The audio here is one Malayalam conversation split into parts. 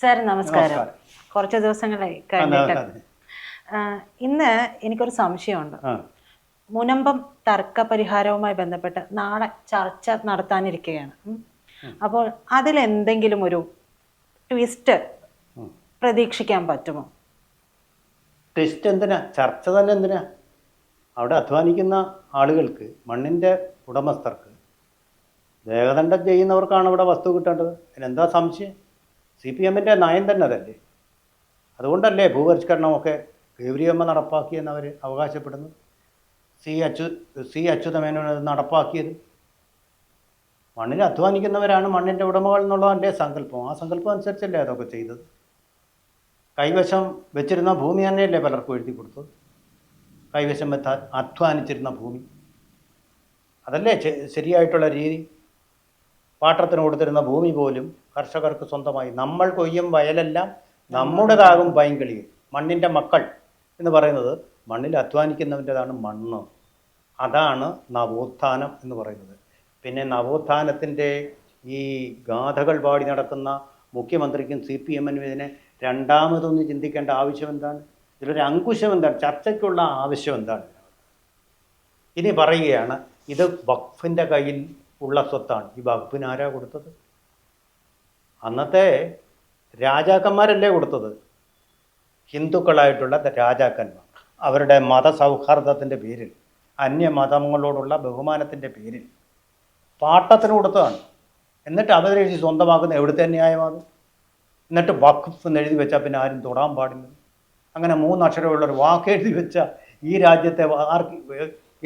സാർ നമസ്കാരം. കുറച്ച് ദിവസങ്ങളായി കണ്ടിട്ട്. ഇന്ന് എനിക്കൊരു സംശയമുണ്ട്. മുനമ്പം തർക്ക പരിഹാരവുമായി ബന്ധപ്പെട്ട് നാളെ ചർച്ച നടത്താനിരിക്കുകയാണ്. അപ്പോൾ അതിലെന്തെങ്കിലും ഒരു ട്വിസ്റ്റ് പ്രതീക്ഷിക്കാൻ പറ്റുമോ? ട്വിസ്റ്റ് എന്തിനാ? ചർച്ച തന്നെ എന്തിനാ? അവിടെ അധ്വാനിക്കുന്ന ആളുകൾക്ക്, മണ്ണിൻ്റെ ഉടമസ്ഥർക്ക്, ദേഹദണ്ഡം ചെയ്യുന്നവർക്കാണ് ഇവിടെ വസ്തു കിട്ടേണ്ടത്. അതിനെന്താ സംശയം? CPM-ൻ്റെ നയം തന്നെ അതല്ലേ. അതുകൊണ്ടല്ലേ ഭൂപരിഷ്കരണമൊക്കെ ഗൗരിയമ്മ നടപ്പാക്കിയെന്ന് അവർ അവകാശപ്പെടുന്നു. സി അച്യുതമേനോൻ അത് നടപ്പാക്കിയത്. മണ്ണിൽ അധ്വാനിക്കുന്നവരാണ് മണ്ണിൻ്റെ ഉടമകൾ എന്നുള്ളതല്ലേ സങ്കല്പം. ആ സങ്കല്പം അനുസരിച്ചല്ലേ അതൊക്കെ ചെയ്തത്. കൈവശം വെച്ചിരുന്ന ഭൂമി തന്നെയല്ലേ പലർക്കും എഴുതി കൊടുത്തത്. കൈവശം വെത്താൻ അധ്വാനിച്ചിരുന്ന ഭൂമി അതല്ലേ ശരിയായിട്ടുള്ള രീതി. പാട്ടത്തിന് കൊടുത്തിരുന്ന ഭൂമി പോലും കർഷകർക്ക് സ്വന്തമായി. നമ്മൾ കൊയ്യും വയലെല്ലാം നമ്മുടേതാകും പൈങ്കിളിയും. മണ്ണിൻ്റെ മക്കൾ എന്ന് പറയുന്നത് മണ്ണിൽ അധ്വാനിക്കുന്നവൻ്റെതാണ് മണ്ണ്. അതാണ് നവോത്ഥാനം എന്ന് പറയുന്നത്. പിന്നെ നവോത്ഥാനത്തിൻ്റെ ഈ ഗാഥകൾ പാടി നടക്കുന്ന മുഖ്യമന്ത്രിക്കും CPM-നും ഇതിനെ രണ്ടാമതൊന്ന് ചിന്തിക്കേണ്ട ആവശ്യം എന്താണ്? ഇതിലൊരു അങ്കുശം എന്താണ്? ചർച്ചയ്ക്കുള്ള ആവശ്യം എന്താണ്? ഇനി പറയുകയാണ്, ഇത് വഖഫിൻ്റെ കയ്യിൽ ഉള്ള സ്വത്താണ്. ഈ വഖഫിന് ആരാ കൊടുത്തത്? അന്നത്തെ രാജാക്കന്മാരല്ലേ കൊടുത്തത്. ഹിന്ദുക്കളായിട്ടുള്ള രാജാക്കന്മാർ അവരുടെ മതസൗഹാർദ്ദത്തിൻ്റെ പേരിൽ, അന്യമതങ്ങളോടുള്ള ബഹുമാനത്തിൻ്റെ പേരിൽ പാട്ടത്തിന് കൊടുത്തതാണ്. എന്നിട്ട് അവരെഴുതി സ്വന്തമാക്കുന്ന എവിടുത്തെ ന്യായമാകും? എന്നിട്ട് വഖഫ് എന്ന് എഴുതി വെച്ചാൽ പിന്നെ ആരും തൊടാൻ പാടില്ല. അങ്ങനെ 3 അക്ഷരമുള്ളൊരു വാക്ക് എഴുതി വെച്ചാൽ ഈ രാജ്യത്തെ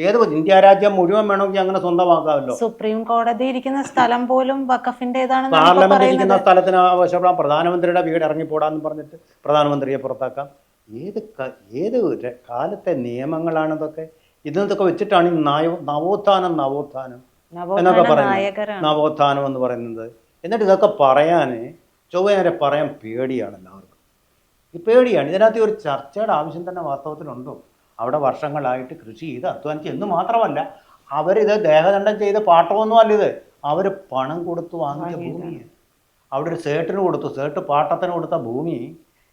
ഏത് ഇന്ത്യ രാജ്യം മുഴുവൻ വേണമെങ്കിൽ അങ്ങനെ സ്വന്തമാക്കാമല്ലോ. സുപ്രീം കോടതി ഇരിക്കുന്ന സ്ഥലം പോലും വഖഫിന്റേതാണെന്ന് പാർലമെന്റ് ഇരിക്കുന്ന സ്ഥലത്തിന് ആവശ്യപ്പെടാം. പ്രധാനമന്ത്രിയുടെ വീട് ഇറങ്ങിപ്പോടാന്ന് പറഞ്ഞിട്ട് പ്രധാനമന്ത്രിയെ പുറത്താക്കാം. ഏത് കാലത്തെ നിയമങ്ങളാണിതൊക്കെ? ഇതിനൊക്കെ വെച്ചിട്ടാണ് ഈ നവോത്ഥാനം എന്നൊക്കെ പറയുന്നത്. നവോത്ഥാനം എന്ന് പറയുന്നത്. എന്നിട്ട് ഇതൊക്കെ പറയാൻ ചൊവ്വനേരെ പറയാൻ പേടിയാണ് എല്ലാവർക്കും. ഈ പേടിയാണ്. ഇതിനകത്ത് ഒരു ചർച്ചയുടെ ആവശ്യം തന്നെ വാസ്തവത്തിലുണ്ടോ? അവിടെ വർഷങ്ങളായിട്ട് കൃഷി ചെയ്ത് അധ്വാനിച്ച് എന്ന് മാത്രമല്ല, അവരിത് ദേഹദണ്ഡം ചെയ്ത് പാട്ടമൊന്നും അല്ല ഇത്. അവർ പണം കൊടുത്ത് വാങ്ങിച്ച ഭൂമിയാണ്. അവിടെ ഒരു സേട്ടിന് കൊടുത്തു. സേട്ട് പാട്ടത്തിന് കൊടുത്ത ഭൂമി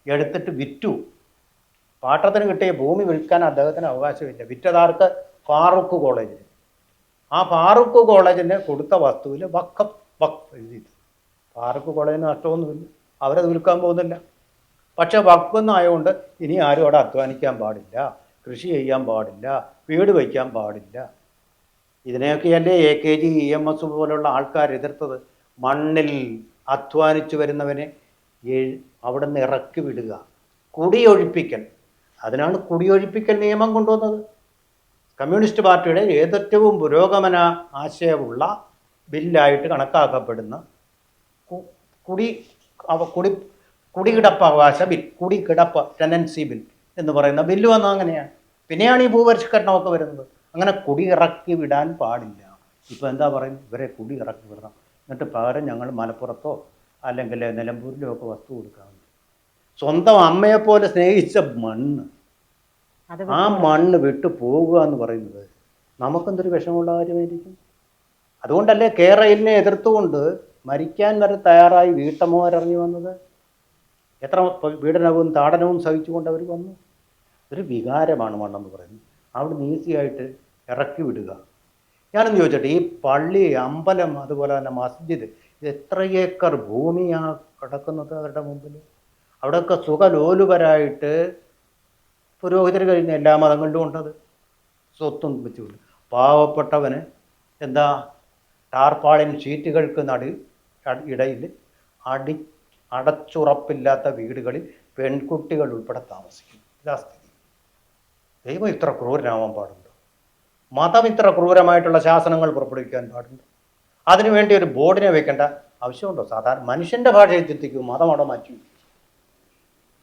എടുത്തിട്ട് വിറ്റു. പാട്ടത്തിന് കിട്ടിയ ഭൂമി വിൽക്കാൻ അദ്ദേഹത്തിന് അവകാശമില്ല. വിറ്റതാർക്ക്? ഫാറൂഖ് കോളേജിന്. ആ ഫാറൂഖ് കോളേജിന് കൊടുത്ത വസ്തുവിൽ വഖഫ് എഴുതി. ഫാറൂഖ് കോളേജിന് നഷ്ടമൊന്നുമില്ല, അവരത് വിൽക്കാൻ പോകുന്നില്ല. പക്ഷെ വഖഫ് എന്നായതുകൊണ്ട് ഇനി ആരും അവിടെ അധ്വാനിക്കാൻ പാടില്ല, കൃഷി ചെയ്യാൻ പാടില്ല, വീട് വയ്ക്കാൻ പാടില്ല. ഇതിനെയൊക്കെയല്ലേ AKG EMS പോലുള്ള ആൾക്കാർ എതിർത്തത്. മണ്ണിൽ അധ്വാനിച്ചു വരുന്നവനെ അവിടെ നിന്ന് ഇറക്കി വിടുക, കുടിയൊഴിപ്പിക്കൽ. അതിനാണ് കുടിയൊഴിപ്പിക്കൽ നിയമം കൊണ്ടുവന്നത്. കമ്മ്യൂണിസ്റ്റ് പാർട്ടിയുടെ ഏറ്റവും പുരോഗമന ആശയമുള്ള ബില്ലായിട്ട് കണക്കാക്കപ്പെടുന്ന കുടികിടപ്പ് അവകാശ ബിൽ, കുടികിടപ്പ് ടെനൻസി ബിൽ എന്ന് പറയുന്ന ബില്ല് വന്നത് അങ്ങനെയാണ്. പിന്നെയാണ് ഈ ഭൂപരിഷ്കരണമൊക്കെ വരുന്നത്. അങ്ങനെ കുടി ഇറക്കി വിടാൻ പാടില്ല. ഇപ്പോൾ എന്താ പറയുന്നത്? ഇവരെ കുടി ഇറക്കി വിടണം, എന്നിട്ട് പകരം ഞങ്ങൾ മലപ്പുറത്തോ അല്ലെങ്കിൽ നിലമ്പൂരിലോ ഒക്കെ വസ്തു കൊടുക്കാമെന്ന്. സ്വന്തം അമ്മയെപ്പോലെ സ്നേഹിച്ച മണ്ണ്, ആ മണ്ണ് വിട്ടു പോകുക എന്ന് പറയുന്നത് നമുക്കെന്തൊരു വിഷമമുള്ള കാര്യമായിരിക്കും. അതുകൊണ്ടല്ലേ കേരളിനെ എതിർത്തുകൊണ്ട് മരിക്കാൻ വരെ തയ്യാറായി വീട്ടമ്മമാരിറങ്ങി വന്നത്. എത്ര പീഡനവും താടനവും സഹിച്ചുകൊണ്ട് അവർ വന്നു. ഒരു വികാരമാണ് മണ്ണെന്ന് പറയുന്നത്. അവിടെ ഈസിയായിട്ട് ഇറക്കി വിടുക. ഞാനെന്ന് ചോദിച്ചോട്ടെ, ഈ പള്ളി, അമ്പലം, അതുപോലെ തന്നെ മസ്ജിദ്, ഇത് എത്ര ഏക്കർ ഭൂമിയാണ് കിടക്കുന്നത് അവരുടെ മുമ്പിൽ? അവിടെയൊക്കെ സുഖലോലുപരായിട്ട് പുരോഹിതർ കഴിഞ്ഞ എല്ലാ മതങ്ങളിലും ഉണ്ടത്. സ്വത്തും വെച്ചുകൊണ്ട് പാവപ്പെട്ടവന് എന്താ ടാർപ്പാളിൻ ഷീറ്റുകൾക്ക് ഇടയിൽ അടച്ചുറപ്പില്ലാത്ത വീടുകളിൽ പെൺകുട്ടികൾ ഉൾപ്പെടെ താമസിക്കും. ഇതാ സ്ഥിതി. ദൈവം ഇത്ര ക്രൂരനാവാൻ പാടുണ്ടോ? മതം ഇത്ര ക്രൂരമായിട്ടുള്ള ശാസനങ്ങൾ പുറപ്പെടുവിക്കാൻ പാടുണ്ടോ? അതിനുവേണ്ടി ഒരു ബോർഡിനെ വെക്കേണ്ട ആവശ്യമുണ്ടോ? സാധാരണ മനുഷ്യന്റെ ഭാഷയിൽ ചിന്തിക്കും, മതം അവിടെ മാറ്റി.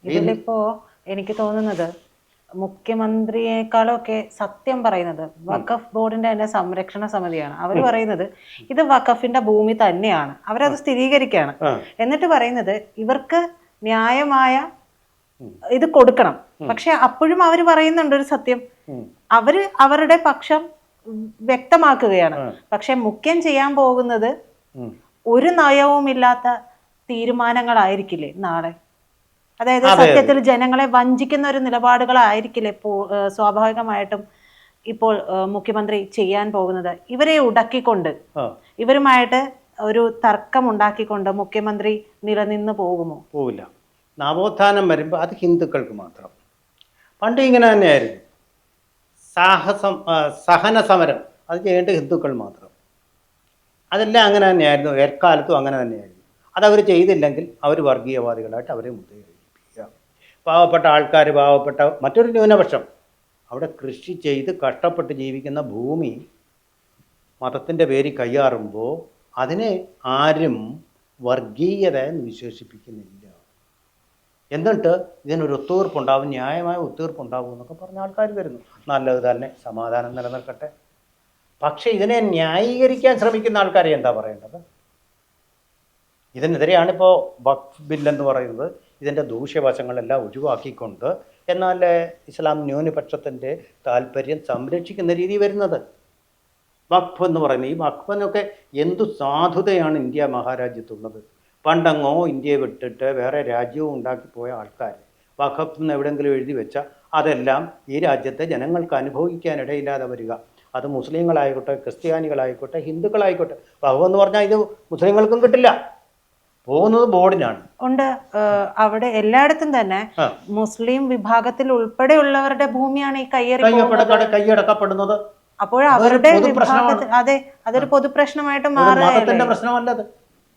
ഇതിലിപ്പോ എനിക്ക് തോന്നുന്നത് മുഖ്യമന്ത്രിയെക്കാളൊക്കെ സത്യം പറയുന്നത് വഖഫ് ബോർഡിന്റെ തന്നെ സംരക്ഷണ സമിതിയാണ്. അവർ പറയുന്നത് ഇത് വഖഫിന്റെ ഭൂമി തന്നെയാണ്. അവരത് സ്ഥിരീകരിക്കുകയാണ്. എന്നിട്ട് പറയുന്നത് ഇവർക്ക് ന്യായമായ ഇത് കൊടുക്കണം. പക്ഷെ അപ്പോഴും അവർ പറയുന്നുണ്ട് ഒരു സത്യം. അവര് അവരുടെ പക്ഷം വ്യക്തമാക്കുകയാണ്. പക്ഷെ മുഖ്യം ചെയ്യാൻ പോകുന്നത് ഒരു നയവുമില്ലാത്ത തീരുമാനങ്ങളായിരിക്കില്ലേ നാളെ? അതായത് സത്യത്തിൽ ജനങ്ങളെ വഞ്ചിക്കുന്ന ഒരു നിലപാടുകളായിരിക്കില്ലേ സ്വാഭാവികമായിട്ടും ഇപ്പോൾ മുഖ്യമന്ത്രി ചെയ്യാൻ പോകുന്നത്? ഇവരെ ഉടക്കിക്കൊണ്ട് ഇവരുമായിട്ട് ഒരു തർക്കം ഉണ്ടാക്കിക്കൊണ്ട് മുഖ്യമന്ത്രി നിലനിന്ന് പോകുമോ? പോവില്ല. നവോത്ഥാനം വരുമ്പോൾ അത് ഹിന്ദുക്കൾക്ക് മാത്രം. പണ്ട് ഇങ്ങനെ തന്നെയായിരുന്നു. സഹന സമരം അത് ചെയ്യേണ്ട ഹിന്ദുക്കൾ മാത്രം. അതെല്ലാം അങ്ങനെ തന്നെയായിരുന്നു, എക്കാലത്തും അങ്ങനെ തന്നെയായിരുന്നു. അതവർ ചെയ്തില്ലെങ്കിൽ അവർ വർഗീയവാദികളായിട്ട് അവരെ മുദ്രയിരിപ്പിക്കുക. പാവപ്പെട്ട ആൾക്കാർ, പാവപ്പെട്ട മറ്റൊരു ന്യൂനപക്ഷം അവിടെ കൃഷി ചെയ്ത് കഷ്ടപ്പെട്ട് ജീവിക്കുന്ന ഭൂമി മതത്തിൻ്റെ പേരിൽ കയ്യാറുമ്പോൾ അതിനെ ആരും വർഗീയത എന്ന് വിശേഷിപ്പിക്കുന്നില്ല. എന്നിട്ട് ഇതിനൊരു ഒത്തുതീർപ്പുണ്ടാവും, ന്യായമായ ഒത്തുതീർപ്പുണ്ടാവും എന്നൊക്കെ പറഞ്ഞ ആൾക്കാർ വരുന്നു. നല്ലത് തന്നെ, സമാധാനം നിലനിൽക്കട്ടെ. പക്ഷേ ഇതിനെ ന്യായീകരിക്കാൻ ശ്രമിക്കുന്ന ആൾക്കാരെ എന്താ പറയേണ്ടത്? ഇതിനെതിരെയാണിപ്പോൾ വഖഫ് ബില്ലെന്ന് പറയുന്നത്. ഇതിൻ്റെ ദൂഷ്യവശങ്ങളെല്ലാം ഒഴിവാക്കിക്കൊണ്ട് എന്നാൽ ഇസ്ലാം ന്യൂനപക്ഷത്തിൻ്റെ താല്പര്യം സംരക്ഷിക്കുന്ന രീതി വരുന്നത്. വഖഫ് എന്ന് പറയുന്നത്, ഈ വഖഫിനൊക്കെ എന്തു സാധുതയാണ് ഇന്ത്യ മഹാരാജ്യത്തുള്ളത്. പണ്ടങ്ങോ ഇന്ത്യയെ വിട്ടിട്ട് വേറെ രാജ്യവും ഉണ്ടാക്കിപ്പോയ ആൾക്കാർ വഖഫ് എന്ന് എവിടെയെങ്കിലും എഴുതി വെച്ചാൽ അതെല്ലാം ഈ രാജ്യത്തെ ജനങ്ങൾക്ക് അനുഭവിക്കാനിടയില്ലാതെ വരിക. അത് മുസ്ലിങ്ങളായിക്കോട്ടെ, ക്രിസ്ത്യാനികളായിക്കോട്ടെ, ഹിന്ദുക്കളായിക്കോട്ടെ. വഖഫ് എന്ന് പറഞ്ഞാൽ ഇത് മുസ്ലിങ്ങൾക്കും കിട്ടില്ല, പോകുന്നത് ബോർഡിനാണ്. ഉണ്ട്. അവിടെ എല്ലായിടത്തും തന്നെ മുസ്ലിം വിഭാഗത്തിൽ ഉൾപ്പെടെയുള്ളവരുടെ ഭൂമിയാണ് ഈ കൈയടക്കപ്പെടുന്നത്. അപ്പോൾ അവരുടെ വിഭാഗത്തിൽ അതെ, അതൊരു പൊതുപ്രശ്നമായിട്ട് മതത്തിന്റെ പ്രശ്നമല്ലത്.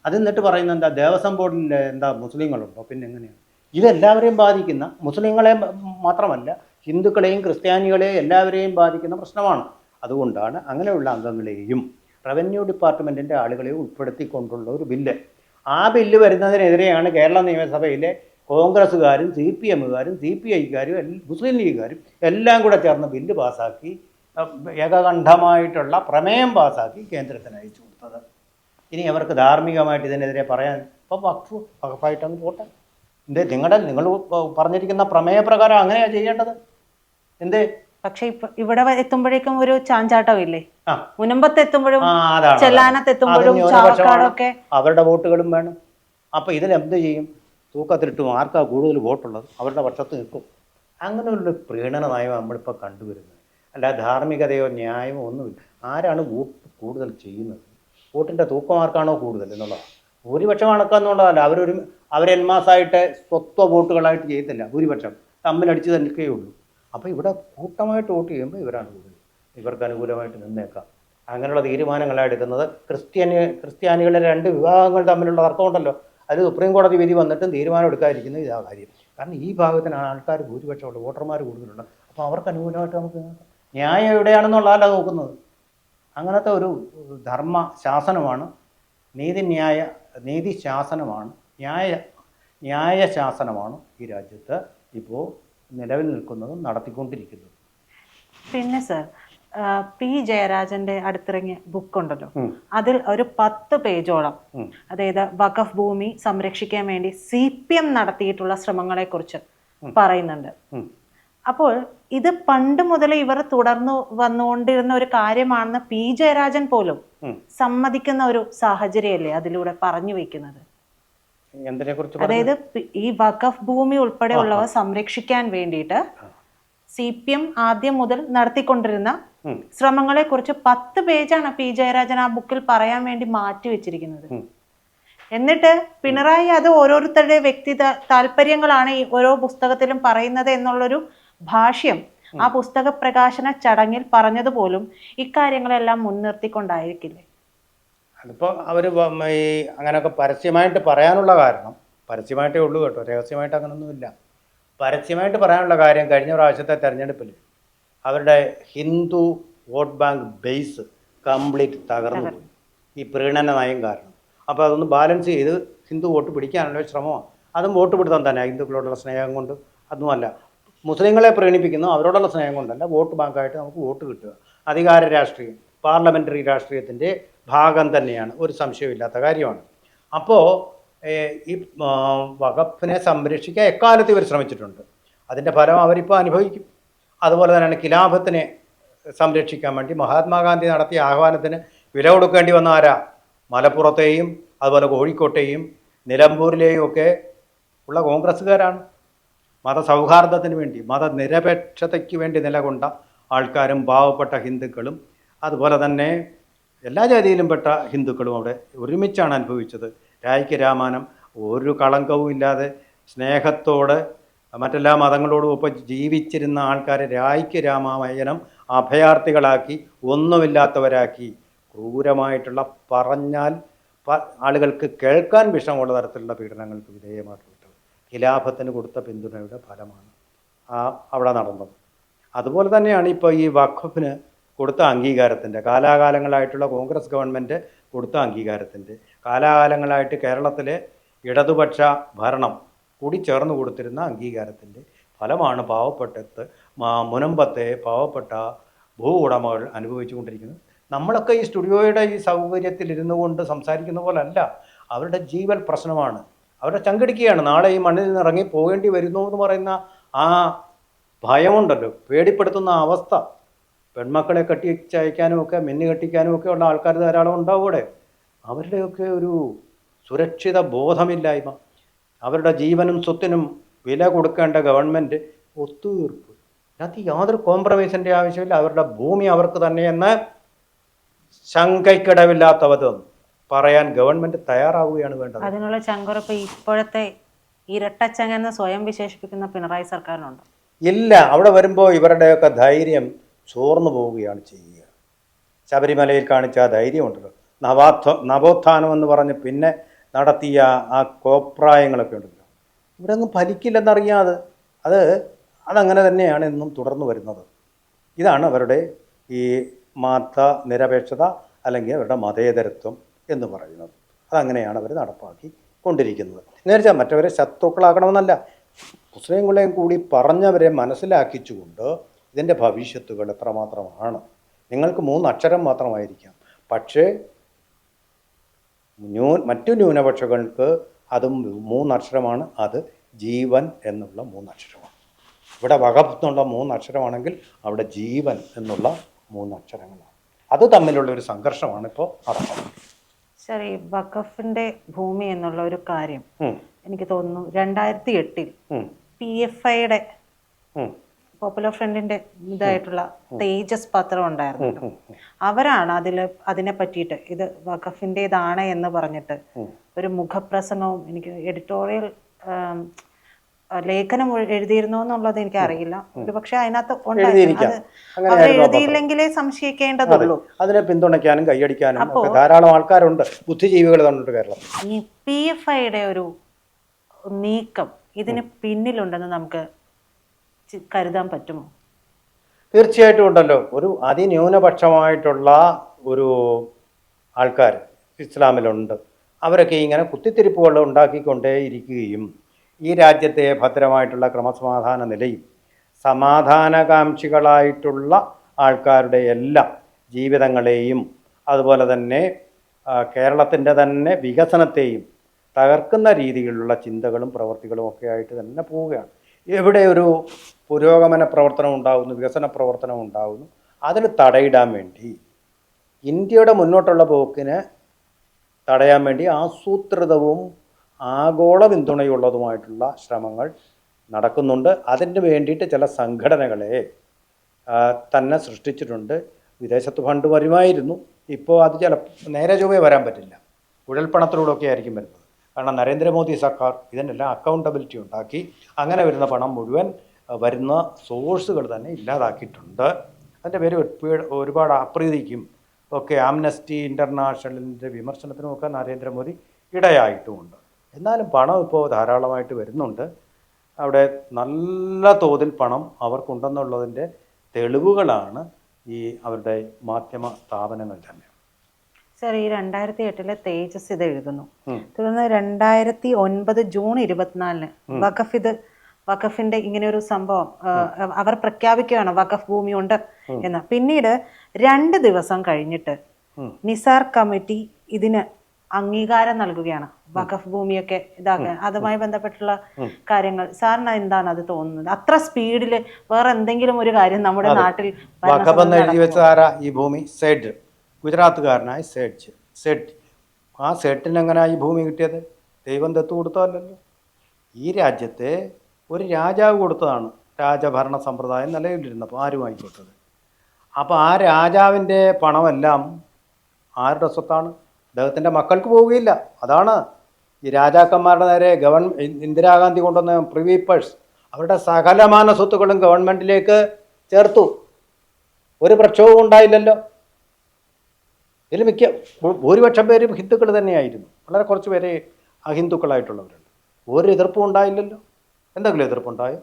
അത് എന്നിട്ട് പറയുന്നത് എന്താ, ദേവസ്വം ബോർഡിൽ എന്താ മുസ്ലിങ്ങളുണ്ടോ? പിന്നെ എങ്ങനെയാണ്? ഇതെല്ലാവരെയും ബാധിക്കുന്ന, മുസ്ലിങ്ങളെ മാത്രമല്ല ഹിന്ദുക്കളെയും ക്രിസ്ത്യാനികളെയും എല്ലാവരെയും ബാധിക്കുന്ന പ്രശ്നമാണ്. അതുകൊണ്ടാണ് അങ്ങനെയുള്ള അംഗങ്ങളെയും റവന്യൂ ഡിപ്പാർട്ട്മെൻറ്റിൻ്റെ ആളുകളെയും ഉൾപ്പെടുത്തിക്കൊണ്ടുള്ള ഒരു ബില്ല്. ആ ബില്ല് വരുന്നതിനെതിരെയാണ് കേരള നിയമസഭയിലെ കോൺഗ്രസ്സുകാരും CPM-കാരും CPI-കാരും മുസ്ലിം ലീഗുകാരും എല്ലാം കൂടെ ചേർന്ന് ബില്ല് പാസ്സാക്കി, ഏകകണ്ഠമായിട്ടുള്ള പ്രമേയം പാസ്സാക്കി കേന്ദ്രത്തിന് അയച്ചു കൊടുത്തത്. ഇനി അവർക്ക് ധാർമ്മികമായിട്ട് ഇതിനെതിരെ പറയാൻ ഇപ്പം വഖഫായിട്ട് അങ്ങ് പോട്ടെ. നിങ്ങൾ പറഞ്ഞിരിക്കുന്ന പ്രമേയപ്രകാരം അങ്ങനെയാണ് ചെയ്യേണ്ടത്. എന്തേ? പക്ഷെ ഇവിടെ എത്തുമ്പോഴേക്കും ഒരു ചാഞ്ചാട്ടമില്ലേ? മുനമ്പത്ത് എത്തുമ്പോഴും ചെല്ലാനത്ത് എത്തുമ്പോഴും ചാവക്കാടൊക്കെ അവരുടെ വോട്ടുകളും വേണം. അപ്പം ഇതിലെന്ത് ചെയ്യും? തൂക്കത്തിലിട്ടും ആർക്കാ കൂടുതൽ വോട്ടുള്ളത് അവരുടെ പക്ഷത്ത് നിൽക്കും. അങ്ങനെയുള്ള പ്രീണന നയം നമ്മളിപ്പോൾ കണ്ടുവരുന്നത്. അല്ല ധാർമ്മികതയോ ന്യായമോ ഒന്നുമില്ല. ആരാണ് വോട്ട് കൂടുതൽ ചെയ്യുന്നത്? വോട്ടിൻ്റെ തൂക്കം ആർക്കാണോ കൂടുതൽ എന്നുള്ളതാണ്. ഭൂരിപക്ഷം കണക്കാന്നുള്ളതല്ല. അവരെന്മാസായിട്ട് സ്വത്വ വോട്ടുകളായിട്ട് ചെയ്യത്തില്ല. ഭൂരിപക്ഷം തമ്മിലടിച്ച് നിൽക്കുകയുള്ളൂ. അപ്പോൾ ഇവിടെ കൂട്ടമായിട്ട് വോട്ട് ചെയ്യുമ്പോൾ ഇവരാണ് കൂടുതൽ, ഇവർക്ക് അനുകൂലമായിട്ട് നിന്നേക്കാം. അങ്ങനെയുള്ള തീരുമാനങ്ങളാണ് എടുക്കുന്നത്. ക്രിസ്ത്യാനികളുടെ 2 വിഭാഗങ്ങൾ തമ്മിലുള്ള തർക്കമുണ്ടല്ലോ, അത് സുപ്രീം കോടതി വിധി വന്നിട്ടും തീരുമാനം എടുക്കാതിരിക്കുന്നത് ഇതാ കാര്യം. കാരണം ഈ ഭാഗത്തിനാണ് ആൾക്കാർ ഭൂരിപക്ഷമുള്ള, വോട്ടർമാർ കൂടുതലുണ്ട്. അപ്പോൾ അവർക്ക് അനുകൂലമായിട്ട് നമുക്ക് ന്യായം എവിടെയാണെന്നുള്ളതല്ല നോക്കുന്നത്. അങ്ങനത്തെ ഒരു ധർമ്മ ശാസനമാണ്, നീതി ശാസനമാണ്, ന്യായ ശാസനമാണ് ഈ രാജ്യത്ത് ഇപ്പോൾ നിലവിൽ നിൽക്കുന്നതും നടത്തിക്കൊണ്ടിരിക്കുന്നത്. പിന്നെ സർ, പി ജയരാജന്റെ അടുത്തിറങ്ങിയ ബുക്കുണ്ടല്ലോ, അതിൽ ഒരു 10 പേജോളം അതായത് വഖഫ് ഭൂമി സംരക്ഷിക്കാൻ വേണ്ടി CPM നടത്തിയിട്ടുള്ള ശ്രമങ്ങളെ കുറിച്ച് പറയുന്നുണ്ട്. അപ്പോൾ ഇത് പണ്ട് മുതലേ ഇവർ തുടർന്നു വന്നുകൊണ്ടിരുന്ന ഒരു കാര്യമാണെന്ന് പി ജയരാജൻ പോലും സമ്മതിക്കുന്ന ഒരു സാഹചര്യമല്ലേ അതിലൂടെ പറഞ്ഞു വെക്കുന്നത്? അതായത് ഈ വഖഫ് ഭൂമി ഉൾപ്പെടെയുള്ളവ സംരക്ഷിക്കാൻ വേണ്ടിയിട്ട് CPM ആദ്യം മുതൽ നടത്തിക്കൊണ്ടിരുന്ന ശ്രമങ്ങളെ കുറിച്ച് 10 പേജാണ് പി ജയരാജൻ ആ ബുക്കിൽ പറയാൻ വേണ്ടി മാറ്റി വെച്ചിരിക്കുന്നത്. എന്നിട്ട് പിണറായി അത് ഓരോരുത്തരുടെ വ്യക്തി താല്പര്യങ്ങളാണ് ഈ ഓരോ പുസ്തകത്തിലും പറയുന്നത് എന്നുള്ളൊരു ഭാഷ്യം ആ പുസ്തക പ്രകാശന ചടങ്ങിൽ പറഞ്ഞതുപോലും ഇക്കാര്യങ്ങളെല്ലാം മുൻനിർത്തിക്കൊണ്ടായിരിക്കില്ലേ? അതിപ്പോൾ അവർ ഈ അങ്ങനെയൊക്കെ പരസ്യമായിട്ട് പറയാനുള്ള കാരണം, പരസ്യമായിട്ടേ ഉള്ളൂ കേട്ടോ, രഹസ്യമായിട്ട് അങ്ങനെയൊന്നുമില്ല. പരസ്യമായിട്ട് പറയാനുള്ള കാര്യം, കഴിഞ്ഞ പ്രാവശ്യത്തെ തെരഞ്ഞെടുപ്പിൽ അവരുടെ Hindu vote bank base complete തകർന്നു പോയി ഈ പ്രീണന നയം കാരണം. അപ്പോൾ അതൊന്ന് ബാലൻസ് ചെയ്ത് ഹിന്ദു വോട്ട് പിടിക്കാനുള്ള ശ്രമമാണ്. അതും വോട്ട് പിടുത്തം തന്നെ, ഹിന്ദുക്കളോടുള്ള സ്നേഹം കൊണ്ട് അതുമല്ല, മുസ്ലിങ്ങളെ പ്രീണിപ്പിക്കുന്നു അവരോടുള്ള സ്നേഹം കൊണ്ടല്ല, വോട്ട് ബാങ്കായിട്ട് നമുക്ക് വോട്ട് കിട്ടുക. അധികാര രാഷ്ട്രീയം, പാർലമെൻ്ററി രാഷ്ട്രീയത്തിൻ്റെ ഭാഗം തന്നെയാണ്, ഒരു സംശയമില്ലാത്ത കാര്യമാണ്. അപ്പോൾ ഈ വഖഫിനെ സംരക്ഷിക്കാൻ എക്കാലത്ത് ഇവർ ശ്രമിച്ചിട്ടുണ്ട്. അതിൻ്റെ ഫലം അവരിപ്പോൾ അനുഭവിക്കും. അതുപോലെ തന്നെയാണ് ഖിലാഫത്തിനെ സംരക്ഷിക്കാൻ വേണ്ടി മഹാത്മാഗാന്ധി നടത്തിയ ആഹ്വാനത്തിന് വില കൊടുക്കേണ്ടി വന്ന ആരാ? മലപ്പുറത്തെയും അതുപോലെ കോഴിക്കോട്ടെയും നിലമ്പൂരിലെയും ഒക്കെ ഉള്ള കോൺഗ്രസ്സുകാരാണ്. മതസൗഹാർദ്ദത്തിന് വേണ്ടി, മതനിരപേക്ഷതയ്ക്ക് വേണ്ടി നിലകൊണ്ട ആൾക്കാരും പാവപ്പെട്ട ഹിന്ദുക്കളും അതുപോലെ തന്നെ എല്ലാ ജാതിയിലും പെട്ട ഹിന്ദുക്കളും അവിടെ ഒരുമിച്ചാണ് അനുഭവിച്ചത്. രായ്ക്ക് രാമായണം ഒരു കളങ്കവും ഇല്ലാതെ സ്നേഹത്തോടെ മറ്റെല്ലാ മതങ്ങളോടും ഒപ്പം ജീവിച്ചിരുന്ന ആൾക്കാരെ രായ്ക്ക് രാമായണം അഭയാർത്ഥികളാക്കി, ഒന്നുമില്ലാത്തവരാക്കി, ക്രൂരമായിട്ടുള്ള പറഞ്ഞാൽ ആളുകൾക്ക് കേൾക്കാൻ വിഷമമുള്ള തരത്തിലുള്ള പീഡനങ്ങൾക്ക് വിധേയമാക്കി വിട്ടത് ഖിലാഫത്തിന് കൊടുത്ത പിന്തുണയുടെ ഫലമാണ് അവിടെ നടന്നത്. അതുപോലെ തന്നെയാണ് ഇപ്പോൾ ഈ വഖഫിന് കൊടുത്ത അംഗീകാരത്തിൻ്റെ, കാലാകാലങ്ങളായിട്ടുള്ള കോൺഗ്രസ് ഗവൺമെൻറ് കൊടുത്ത അംഗീകാരത്തിൻ്റെ, കാലാകാലങ്ങളായിട്ട് കേരളത്തിലെ ഇടതുപക്ഷ ഭരണം കൂടി ചേർന്ന് കൊടുത്തിരുന്ന അംഗീകാരത്തിൻ്റെ ഫലമാണ് മുനമ്പത്തെ പാവപ്പെട്ട ഭൂ ഉടമകൾ അനുഭവിച്ചു കൊണ്ടിരിക്കുന്നത്. നമ്മളൊക്കെ ഈ സ്റ്റുഡിയോയുടെ ഈ സൗകര്യത്തിൽ ഇരുന്നു കൊണ്ട് സംസാരിക്കുന്ന പോലല്ല. അവരുടെ ജീവൽ പ്രശ്നമാണ്. അവരുടെ ചങ്കിടിക്കുകയാണ്. നാളെ ഈ മണ്ണിൽ നിന്ന് ഇറങ്ങി പോകേണ്ടി വരുന്നു എന്ന് പറയുന്ന ആ ഭയമുണ്ടല്ലോ, പേടിപ്പെടുത്തുന്ന അവസ്ഥ. പെൺമക്കളെ കെട്ടിച്ചയക്കാനും ഒക്കെ മിന്നു കെട്ടിക്കാനും ഒക്കെ ഉള്ള ആൾക്കാർ ധാരാളം ഉണ്ടാവും അവിടെ. അവരുടെയൊക്കെ ഒരു സുരക്ഷിത ബോധമില്ലായ്മ, അവരുടെ ജീവനും സ്വത്തിനും വില കൊടുക്കേണ്ട ഗവൺമെൻറ് ഒത്തുതീർപ്പ്, അതിനകത്ത് യാതൊരു കോംപ്രമൈസിൻ്റെ ആവശ്യമില്ല. അവരുടെ ഭൂമി അവർക്ക് തന്നെയെന്ന് ശങ്കയ്ക്കിടവില്ലാത്തവരും പറയാൻ ഗവൺമെൻറ് തയ്യാറാവുകയാണ് വേണ്ടത്. അതിനുള്ള ചങ്കുറപ്പ് ഇപ്പോഴത്തെ ഇരട്ടച്ചങ്ങെന്ന് സ്വയം വിശേഷിപ്പിക്കുന്ന പിണറായി സർക്കാരിനുണ്ട്. ഇല്ല. അവിടെ വരുമ്പോൾ ഇവരുടെയൊക്കെ ധൈര്യം ചോർന്നു പോവുകയാണ് ചെയ്യുക. ശബരിമലയിൽ കാണിച്ച ആ ധൈര്യമുണ്ടല്ലോ, നവോത്ഥാനം എന്ന് പറഞ്ഞ് പിന്നെ നടത്തിയ ആ കോപ്രായങ്ങളൊക്കെ ഉണ്ടല്ലോ, ഇവിടെ ഒന്നും ഫലിക്കില്ലെന്നറിയാതെ അതങ്ങനെ തന്നെയാണ് എന്നും തുടർന്നു വരുന്നത്. ഇതാണ് അവരുടെ ഈ മതനിരപേക്ഷത അല്ലെങ്കിൽ അവരുടെ മതേതരത്വം എന്ന് പറയുന്നത്. അതങ്ങനെയാണ് അവർ നടപ്പാക്കി കൊണ്ടിരിക്കുന്നത്. എന്ന് വെച്ചാൽ മറ്റവരെ ശത്രുക്കളാക്കണമെന്നല്ല, മുസ്ലിങ്ങളെയും കൂടി പറഞ്ഞവരെ മനസ്സിലാക്കിച്ചുകൊണ്ട് ഇതിൻ്റെ ഭവിഷ്യത്തുകൾ എത്രമാത്രമാണ്. നിങ്ങൾക്ക് 3 അക്ഷരം മാത്രമായിരിക്കാം, പക്ഷേ മറ്റു ന്യൂനപക്ഷങ്ങൾക്ക് അതും 3 അക്ഷരമാണ്. അത് ജീവൻ എന്നുള്ള 3 അക്ഷരമാണ്. ഇവിടെ വഖഫ് എന്നുള്ള 3 അക്ഷരമാണെങ്കിൽ അവിടെ ജീവൻ എന്നുള്ള 3 അക്ഷരങ്ങളാണ്. അത് തമ്മിലുള്ള ഒരു സംഘർഷമാണ് ഇപ്പോൾ നടക്കുന്നത്. ശരി, വഖഫിന്റെ ഭൂമി എന്നുള്ള ഒരു കാര്യം എനിക്ക് തോന്നുന്നു 2008 PFIയുടെ പോപ്പുലർ ഫ്രണ്ടിന്റെ ഇതായിട്ടുള്ള തേജസ് പത്രം ഉണ്ടായിരുന്നു. അവരാണ് അതിനെ പറ്റിയിട്ട് ഇത് വഖഫിൻ്റെതാണ് എന്ന് പറഞ്ഞിട്ട് ഒരു മുഖപ്രസംഗവും എനിക്ക് എഡിറ്റോറിയൽ ലേഖനം എഴുതിയിരുന്നോ എന്നുള്ളത് എനിക്ക് അറിയില്ല. ഒരു പക്ഷെ അതിനകത്ത് അവർ എഴുതിയില്ലെങ്കിലേ സംശയിക്കേണ്ടതുള്ളൂ. അതിനെ പിന്തുണയ്ക്കാനും കൈയടിക്കാനും ധാരാളം ആൾക്കാരുണ്ട്, ബുദ്ധിജീവികൾ തന്നിട്ട് കേരളം. ഈ PFIയുടെ ഒരു നീക്കം ഇതിന് പിന്നിലുണ്ടെന്ന് നമുക്ക് കരുതാൻ പറ്റുമോ? തീർച്ചയായിട്ടും ഉണ്ടല്ലോ. ഒരു അതിന്യൂനപക്ഷമായിട്ടുള്ള ഒരു ആൾക്കാർ ഇസ്ലാമിലുണ്ട്. അവരൊക്കെ ഇങ്ങനെ കുത്തിത്തിരിപ്പുകൾ ഉണ്ടാക്കിക്കൊണ്ടേയിരിക്കുകയും ഈ രാജ്യത്തെ ഭദ്രമായിട്ടുള്ള ക്രമസമാധാന നിലയും സമാധാനകാംക്ഷികളായിട്ടുള്ള ആൾക്കാരുടെ എല്ലാ ജീവിതങ്ങളെയും അതുപോലെ തന്നെ കേരളത്തിൻ്റെ തന്നെ വികസനത്തെയും തകർക്കുന്ന രീതിയിലുള്ള ചിന്തകളും പ്രവർത്തികളും ഒക്കെ ആയിട്ട് തന്നെ പോവുകയാണ്. എവിടെ ഒരു പുരോഗമന പ്രവർത്തനം ഉണ്ടാകുന്നു, വികസന പ്രവർത്തനം ഉണ്ടാകുന്നു, അതിന് തടയിടാൻ വേണ്ടി ഇന്ത്യയുടെ മുന്നോട്ടുള്ള പോക്കിന് തടയാൻ വേണ്ടി ആസൂത്രിതവും ആഗോള പിന്തുണയുള്ളതുമായിട്ടുള്ള ശ്രമങ്ങൾ നടക്കുന്നുണ്ട്. അതിന് വേണ്ടിയിട്ട് ചില സംഘടനകളെ തന്നെ സൃഷ്ടിച്ചിട്ടുണ്ട്. വിദേശത്ത് ഫണ്ട് വരുമായിരുന്നു, ഇപ്പോൾ അത് നേരെ ചൊവ്വേ വരാൻ പറ്റില്ല, കുഴൽപ്പണത്തിലൂടെയൊക്കെ ആയിരിക്കും വരുന്നത്. കാരണം നരേന്ദ്രമോദി സർക്കാർ ഇതിനെല്ലാം അക്കൗണ്ടബിലിറ്റി ഉണ്ടാക്കി അങ്ങനെ വരുന്ന പണം മുഴുവൻ വരുന്ന സോഴ്സുകൾ തന്നെ ഇല്ലാതാക്കിയിട്ടുണ്ട്. അതിൻ്റെ പേര് ഒരുപാട് അപ്രീതിക്കും ഒക്കെ ആംനസ്റ്റി ഇൻ്റർനാഷണലിൻ്റെ വിമർശനത്തിനുമൊക്കെ നരേന്ദ്രമോദി ഇടയായിട്ടുമുണ്ട്. എന്നാലും പണം ഇപ്പോൾ ധാരാളമായിട്ട് വരുന്നുണ്ട്. അവിടെ നല്ല തോതിൽ പണം അവർക്കുണ്ടെന്നുള്ളതിൻ്റെ തെളിവുകളാണ് ഈ അവരുടെ മാധ്യമ സ്ഥാപനങ്ങൾ തന്നെ. സർ, ഈ 2008 തേജസ് ഇത് എഴുതുന്നു. തുടർന്ന് 2009 ജൂൺ 24 വഖഫിന്റെ ഇങ്ങനെ ഒരു സംഭവം അവർ പ്രഖ്യാപിക്കുകയാണ് വഖഫ് ഭൂമി ഉണ്ട് എന്ന്. പിന്നീട് 2 ദിവസം കഴിഞ്ഞിട്ട് നിസാർ കമ്മിറ്റി ഇതിന് അംഗീകാരം നൽകുകയാണ്. വഖഫ് ഭൂമിയൊക്കെ ഇതാക്കാൻ അതുമായി ബന്ധപ്പെട്ടുള്ള കാര്യങ്ങൾ സാറിന് എന്താണ് അത് തോന്നുന്നത്? അത്ര സ്പീഡില് വേറെ എന്തെങ്കിലും ഒരു കാര്യം നമ്മുടെ നാട്ടിൽ എഴുതി വെച്ചതാരാ? ഈ ഭൂമി ഗുജറാത്തുകാരനായ സേഠ്. ആ സേഠിന് എങ്ങനെയാണ് ഈ ഭൂമി കിട്ടിയത്? ദൈവം ദത്തു കൊടുത്തതല്ലല്ലോ. ഈ രാജ്യത്തെ ഒരു രാജാവ് കൊടുത്തതാണ് രാജഭരണ സമ്പ്രദായം നിലവിലിരുന്നപ്പോൾ ആരും ആയിക്കോട്ടത്. അപ്പോൾ ആ രാജാവിൻ്റെ പണമെല്ലാം ആരുടെ സ്വത്താണ്? അദ്ദേഹത്തിൻ്റെ മക്കൾക്ക് പോവുകയില്ല. അതാണ് ഈ രാജാക്കന്മാരുടെ നേരെ ഇന്ദിരാഗാന്ധി കൊണ്ടുവന്ന പ്രിവി പേഴ്സ് അവരുടെ സകലമാന സ്വത്തുക്കളും ഗവൺമെൻറ്റിലേക്ക് ചേർത്തു. ഒരു പ്രക്ഷോഭവും ഉണ്ടായില്ലല്ലോ. ഇതിൽ ഭൂരിപക്ഷം പേരും ഹിന്ദുക്കൾ തന്നെയായിരുന്നു. വളരെ കുറച്ച് പേരെ അഹിന്ദുക്കളായിട്ടുള്ളവരുണ്ട്. ഒരു എതിർപ്പും ഉണ്ടായില്ലല്ലോ. എന്തെങ്കിലും എതിർപ്പുണ്ടായോ?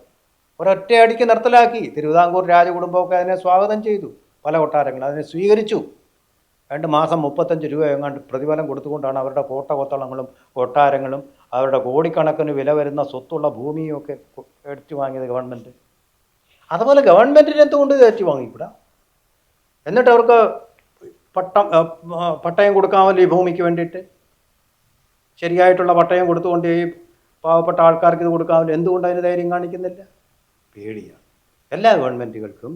ഒരൊറ്റയടിക്ക് നിർത്തലാക്കി. തിരുവിതാംകൂർ രാജകുടുംബമൊക്കെ അതിനെ സ്വാഗതം ചെയ്തു. പല കൊട്ടാരങ്ങളും അതിനെ സ്വീകരിച്ചു. 2 മാസം 35 രൂപ എങ്ങാണ്ട് പ്രതിഫലം കൊടുത്തുകൊണ്ടാണ് അവരുടെ കോട്ടകൊത്തളങ്ങളും കൊട്ടാരങ്ങളും അവരുടെ കോടിക്കണക്കിന് വില വരുന്ന സ്വത്തുള്ള ഭൂമിയും ഒക്കെ എടുത്തു വാങ്ങിയത് ഗവൺമെൻറ്. അതുപോലെ ഗവൺമെൻറ്റിന് എന്തുകൊണ്ട് കയറ്റി വാങ്ങിക്കൂടാ? എന്നിട്ട് അവർക്ക് പട്ടയം കൊടുക്കാമല്ലോ ഈ ഭൂമിക്ക് വേണ്ടിയിട്ട്. ശരിയായിട്ടുള്ള പട്ടയം കൊടുത്തുകൊണ്ട് ഈ പാവപ്പെട്ട ആൾക്കാർക്ക് ഇത് കൊടുക്കാമല്ലോ. എന്തുകൊണ്ട് അതിന് ധൈര്യം കാണിക്കുന്നില്ല? പേടിയാണ്. എല്ലാ ഗവൺമെൻറ്റുകൾക്കും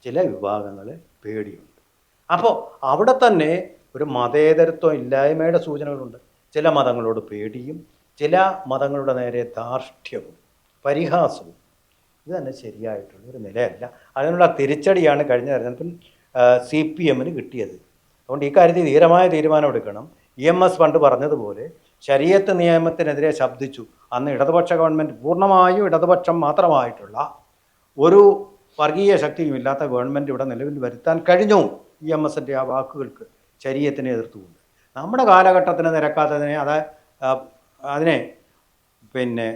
ചില വിഭാഗങ്ങൾ പേടിയുണ്ട്. അപ്പോൾ അവിടെ തന്നെ ഒരു മതേതരത്വം ഇല്ലായ്മയുടെ സൂചനകളുണ്ട്. ചില മതങ്ങളോട് പേടിയും ചില മതങ്ങളുടെ നേരെ ധാർഷ്ട്യവും പരിഹാസവും. ഇത് തന്നെ ശരിയായിട്ടുള്ള ഒരു നിലയല്ല. അതിനുള്ള തിരിച്ചടിയാണ് കഴിഞ്ഞ തെരഞ്ഞെടുപ്പിൽ CPM കിട്ടിയത്. അതുകൊണ്ട് ഈ കാര്യത്തിൽ ധീരമായ തീരുമാനം എടുക്കണം. EMS പണ്ട് പറഞ്ഞതുപോലെ ശരീഅത്ത് നിയമത്തിനെതിരെ ശബ്ദിച്ചു. അന്ന് ഇടതുപക്ഷ ഗവൺമെൻറ്, പൂർണ്ണമായും ഇടതുപക്ഷം മാത്രമായിട്ടുള്ള ഒരു വർഗീയ ശക്തിയും ഇല്ലാത്ത ഗവൺമെൻറ് ഇവിടെ നിലവിൽ വരുത്താൻ കഴിഞ്ഞു. EMSൻ്റെ ആ വാക്കുകൾക്ക് ശരീഅത്തിനെ എതിർത്തുകൊണ്ട്. നമ്മുടെ കാലഘട്ടത്തിന് നിരക്കാത്തതിനെ അതിനെ പിന്നെ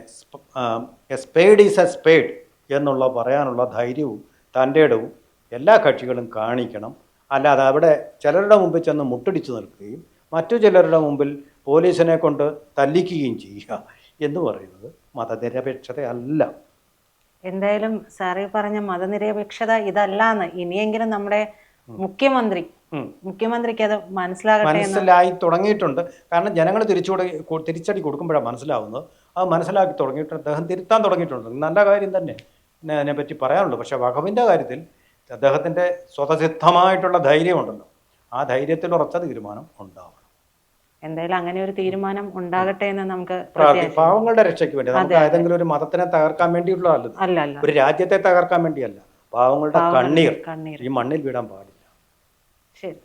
സ്പേഡ് ഈസ് എ സ്പേഡ് എന്നുള്ള പറയാനുള്ള ധൈര്യവും തൻ്റെ ഇടവും എല്ലാ കക്ഷികളും കാണിക്കണം. അല്ലാതെ അവിടെ ചിലരുടെ മുമ്പിൽ ചെന്ന് മുട്ടടിച്ചു നിൽക്കുകയും മറ്റു ചിലരുടെ മുമ്പിൽ പോലീസിനെ കൊണ്ട് തല്ലിക്കുകയും ചെയ്യുക എന്ന് പറയുന്നത് മതനിരപേക്ഷതയല്ല. എന്തായാലും സാറി പറഞ്ഞ മതനിരപേക്ഷത ഇതല്ലാന്ന് ഇനിയെങ്കിലും നമ്മുടെ മുഖ്യമന്ത്രിക്ക് അത് മനസ്സിലായി തുടങ്ങിയിട്ടുണ്ട്. കാരണം ജനങ്ങൾ തിരിച്ചടി കൊടുക്കുമ്പോഴാണ് മനസ്സിലാവുന്നത്. അത് മനസ്സിലാക്കി തുടങ്ങിയിട്ടുണ്ട്. അദ്ദേഹം തിരുത്താൻ തുടങ്ങിയിട്ടുണ്ട്. നല്ല കാര്യം തന്നെ അതിനെപ്പറ്റി പറയാനുള്ളൂ. പക്ഷേ വഖഫിൻ്റെ കാര്യത്തിൽ അദ്ദേഹത്തിൻ്റെ സ്വതസിദ്ധമായിട്ടുള്ള ധൈര്യമുണ്ടല്ലോ, ആ ധൈര്യത്തിൽ ഉറച്ച തീരുമാനം ഉണ്ടാവണം. എന്തായാലും അങ്ങനെ ഒരു തീരുമാനം ഉണ്ടാകട്ടെ എന്ന് നമുക്ക് പാവങ്ങളുടെ രക്ഷയ്ക്ക് വേണ്ടി, നമുക്ക് ഏതെങ്കിലും ഒരു മതത്തിനെ തകർക്കാൻ വേണ്ടിയിട്ടുള്ളതല്ല, ഒരു രാജ്യത്തെ തകർക്കാൻ വേണ്ടിയല്ല. പാവങ്ങളുടെ കണ്ണീർ ഈ മണ്ണിൽ വിടാൻ പാടില്ല. ശരി.